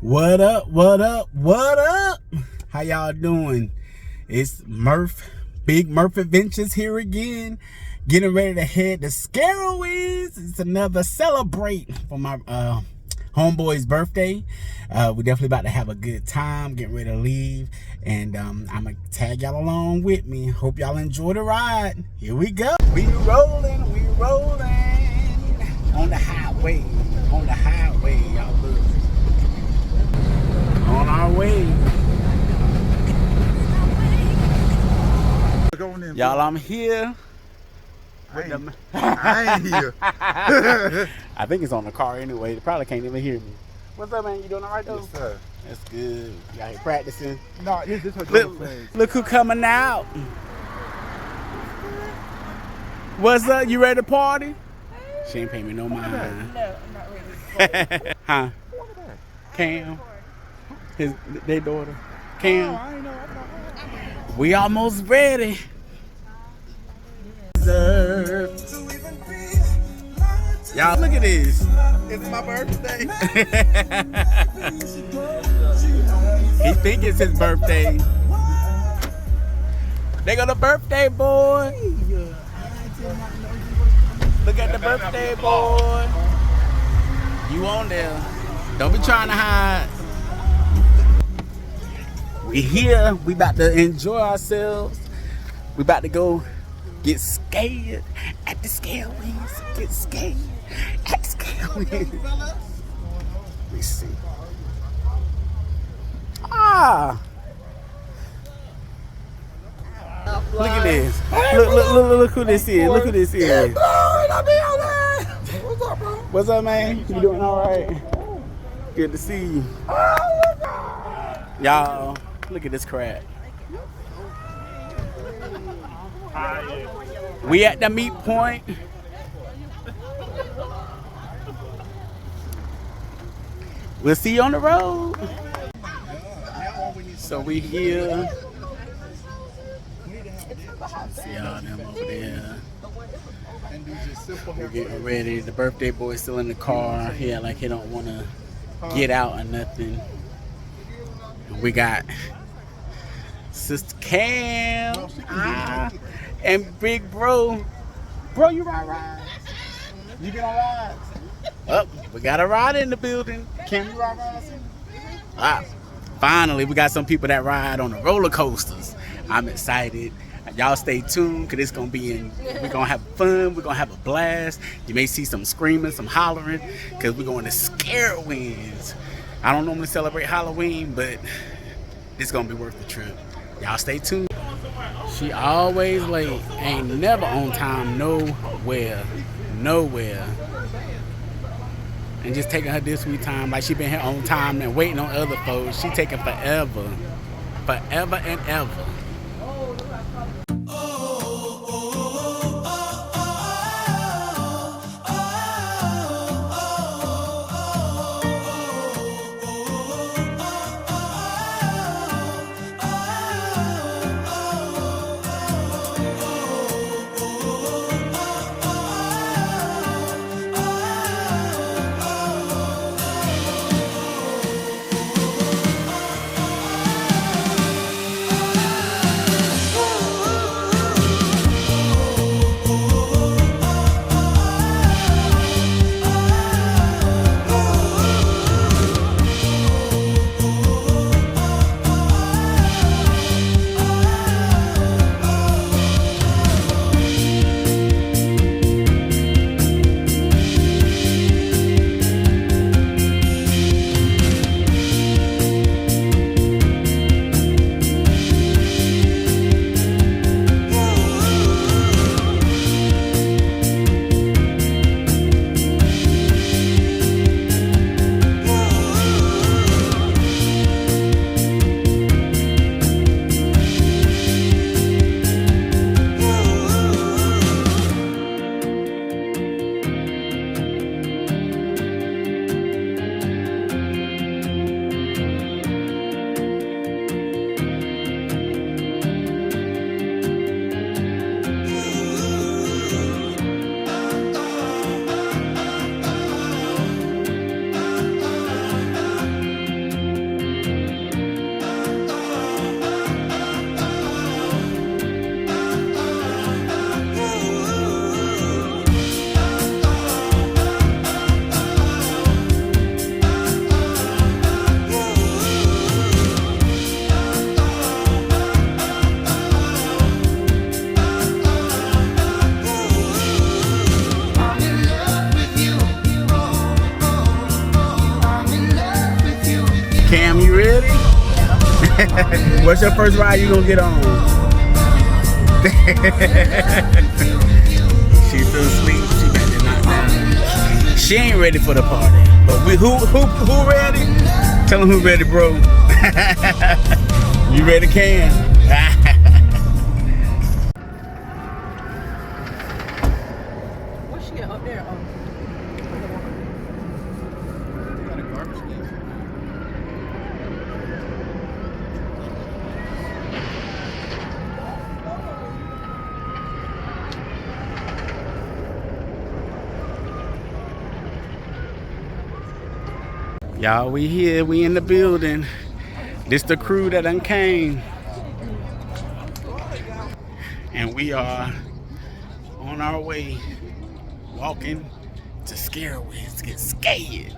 What up, what up, what up? How y'all doing? It's Murph, Big Murph Adventures here again. Getting ready to head to Scarowinds. It's another celebrate for my homeboy's birthday. We're definitely about to have a good time, getting ready to leave. And I'm going to tag y'all along with me. Hope y'all enjoy the ride. Here we go. We rolling. On the highway, y'all look. On our way. Y'all, I'm here. I ain't here. I think it's on the car anyway. They probably can't even hear me. What's up, man? You doing all right, though? Yes, sir. That's good. You out here practicing? No, this is what Look who coming out. What's up? You ready to party? She ain't pay me no mind. No, I'm not ready. Huh? Cam. Their daughter. Cam. I ain't know. We almost ready. Y'all, look at this. It's my birthday. He think it's his birthday. They got a birthday boy. Look at the birthday boy. You on there. Don't be trying to hide. We here. We about to enjoy ourselves. We about to go get scared at the Scarowinds. Get scared at Scarowinds. Let me see. Ah. Look at this. Look who this is. Look who this is. What's up, bro? What's up, man? You doing all right? Good to see you. Y'all, look at this crap. We at the meet point. We'll see you on the road. So we here. See y'all them over there. We're getting ready. The birthday boy's still in the car. Yeah, like he don't want to get out or nothing. And we got Sister Cam and Big Bro. Bro, you ride? You get on rides? Oh, we got a ride in the building. Cam, you ride? Ah, finally, we got some people that ride on the roller coasters. I'm excited. Y'all stay tuned, because it's going to be we're going to have fun. We're going to have a blast. You may see some screaming, some hollering, because we're going to Scarowinds. I don't normally celebrate Halloween, but it's going to be worth the trip. Y'all stay tuned. She always late. Ain't never on time nowhere. And just taking her this sweet time, like she been here on time and waiting on other folks. She taking forever and ever. Cam, you ready? What's your first ride you gonna get on? She's still asleep. She got to knock down. She ain't ready for the party. But we who ready? Tell them who ready, bro. You ready, Cam? What's she up there? Y'all, we here. We in the building. This the crew that done came. And we are on our way, walking to Scarowinds. Get scared.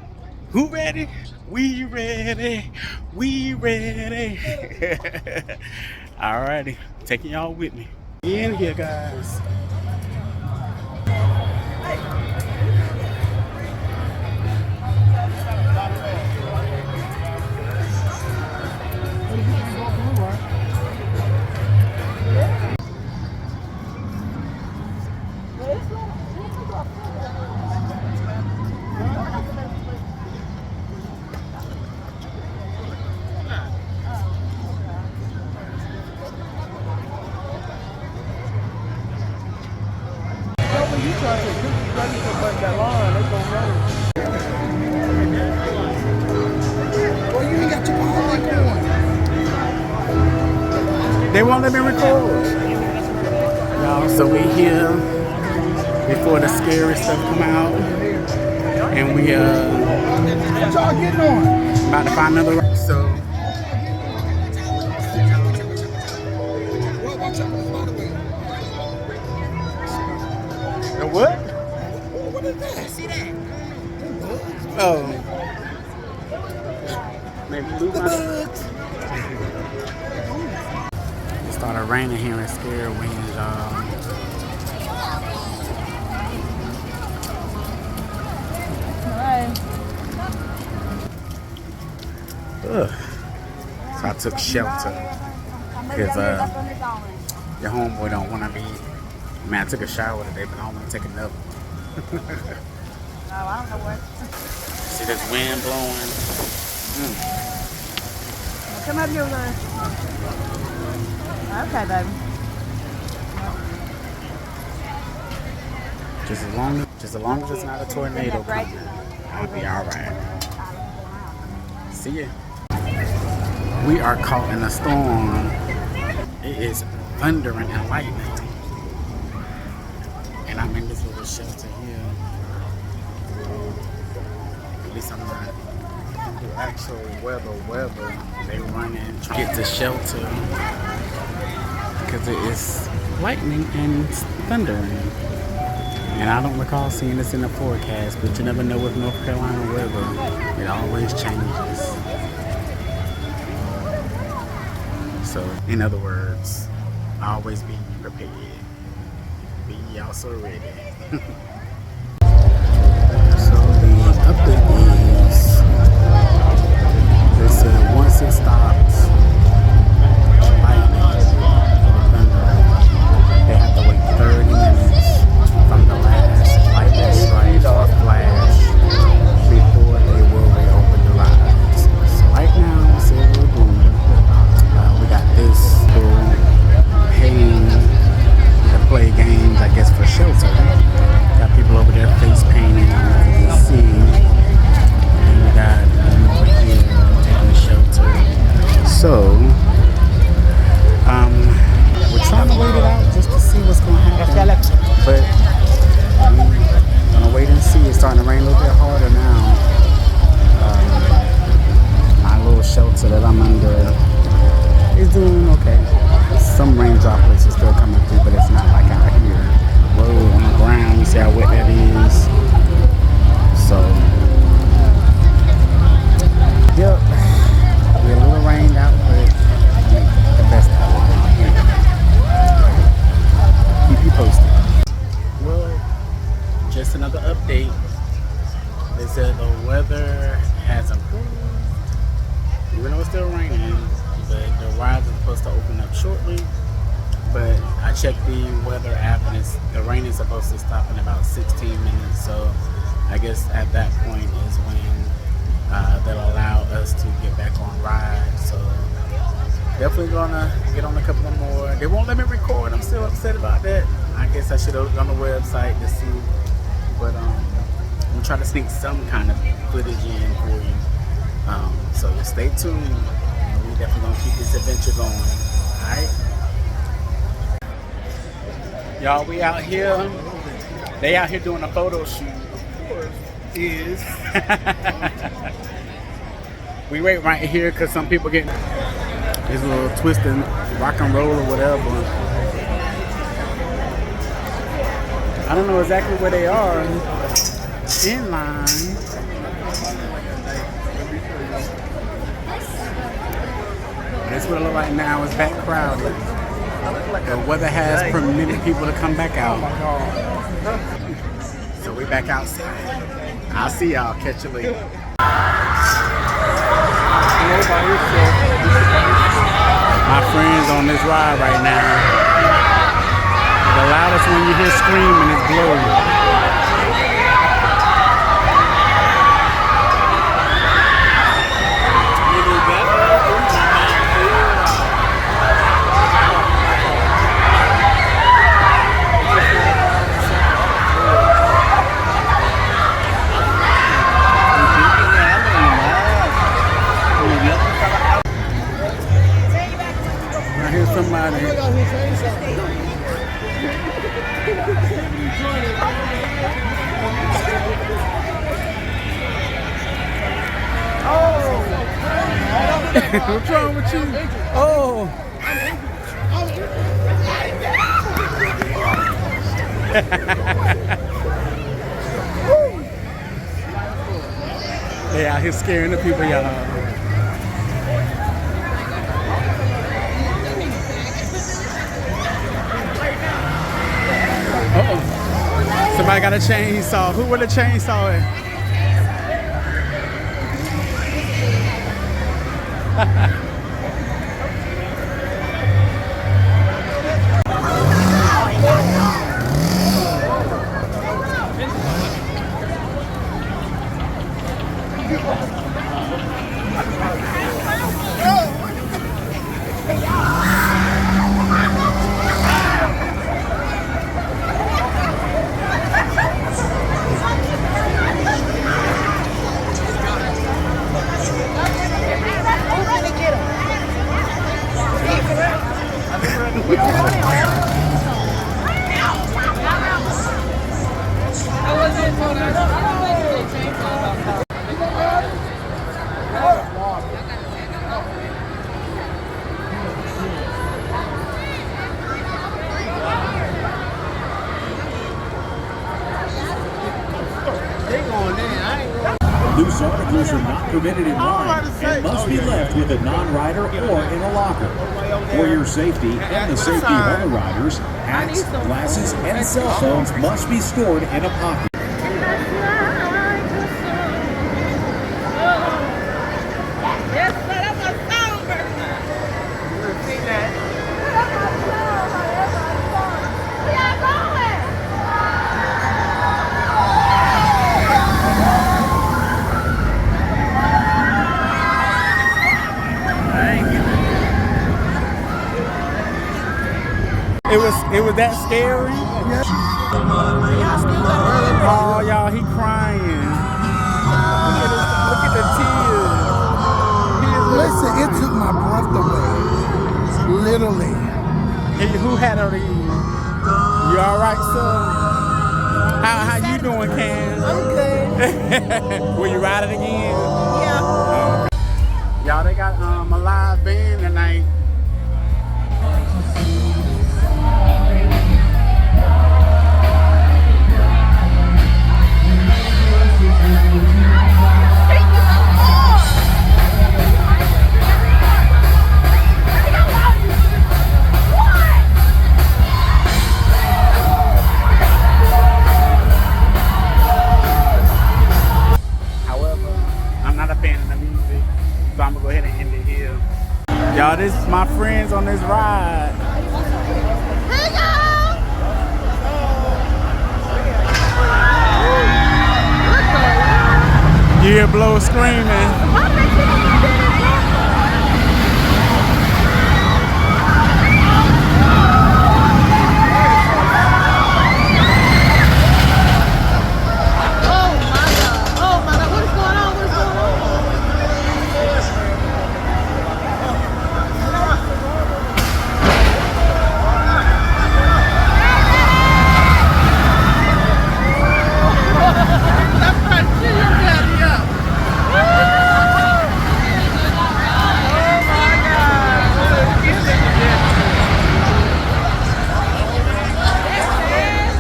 Who ready? We ready. We ready. Alrighty, taking y'all with me. We in here, guys. Well, you ain't got your ball going. They won't let me record. Y'all, so we here before the scary stuff come out. And we What y'all getting on? about to find another ride. So What about y'all? the what? What is that? See that? Oh. Maybe lose my It started raining here in Scarowinds, y'all. Ugh. So I took shelter because your homeboy don't want to be. Man, I took a shower today, but I don't want to take another. No, I don't know what. See this wind blowing? Come up here, Lou. Okay, baby. Just as long as it's not a tornado coming, I'll be all right. See ya. We are caught in a storm. It is thundering and lightning. And I'm in this little shelter here. At least I'm not in the actual weather. They running to get to shelter because it is lightning and thundering. And I don't recall seeing this in the forecast, but you never know with North Carolina weather. It always changes. So, in other words, always be prepared. Be also ready. So the update is, they said once it stops lightning or thunder, they have to wait 30 minutes from the last lightning strike or flash before they will reopen the lines. So right now, see what we're doing. We got this little paying to play games, I guess, for shelter. Got people over there face painting, as you can see. And we got them over here taking shelter. So, we're trying to wait it out just to see what's going to happen. But we're going to wait and see. It's starting to rain a little bit harder now. My little shelter that I'm under is doing okay. Some rain droplets are still coming through, but it's not like out here. Whoa, on the ground, you see how wet that is. So, yep, we're a little rained out, but the best out of it. Keep you posted. Well, just another update. They said the weather has improved. supposed to open up shortly. But I checked the weather app and the rain is supposed to stop in about 16 minutes. So I guess at that point is when they'll allow us to get back on rides. So definitely gonna get on a couple of more. They won't let me record. I'm still upset about that. I guess I should have looked on the website to see. But I'm gonna try to sneak some kind of footage in for you. So just stay tuned. And we definitely gonna keep this adventure going. Alright. Y'all, we out here. They out here doing a photo shoot. Of course. Is we wait right here because some people get this little twisting rock and roll or whatever. I don't know exactly where they are in line. That's what it looks like now. It's back crowded. The weather has permitted people to come back out. So we back outside. I'll see y'all. Catch you later. My friends on this ride right now. The loudest one you hear screaming is blowing. Somebody. What's wrong with you? Oh. They out here scaring the people, y'all. Uh-oh. Somebody got a chainsaw. Who with a chainsaw at? Loose articles are not permitted in line and must be left with a non-rider or in a locker. For your safety and the safety of other riders, hats, glasses, and cell phones must be stored in a pocket. It was that scary? Oh, y'all, he crying. Look at the tears. Listen, it took my breath away. Literally. Hey, who had her? You all right, son? How you doing, Cam? I'm good. Will you ride it again? Yeah. Oh, okay. Y'all, they got a live band tonight. Y'all, this is my friends on this ride. Hey, y'all! You hear Blow screaming.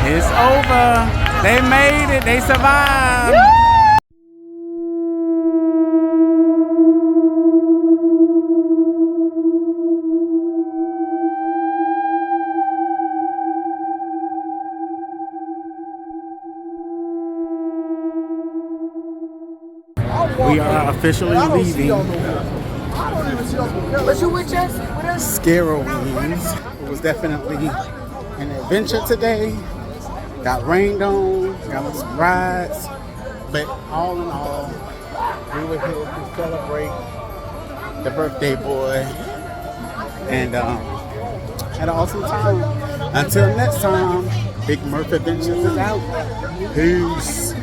It's over. They made it. They survived. We are officially leaving Scarowinds. It was definitely an adventure today. Got rained on, got on some rides, but all in all, we were here to celebrate the birthday boy and had an awesome time. Until next time, Big Murph Adventures is out. Peace.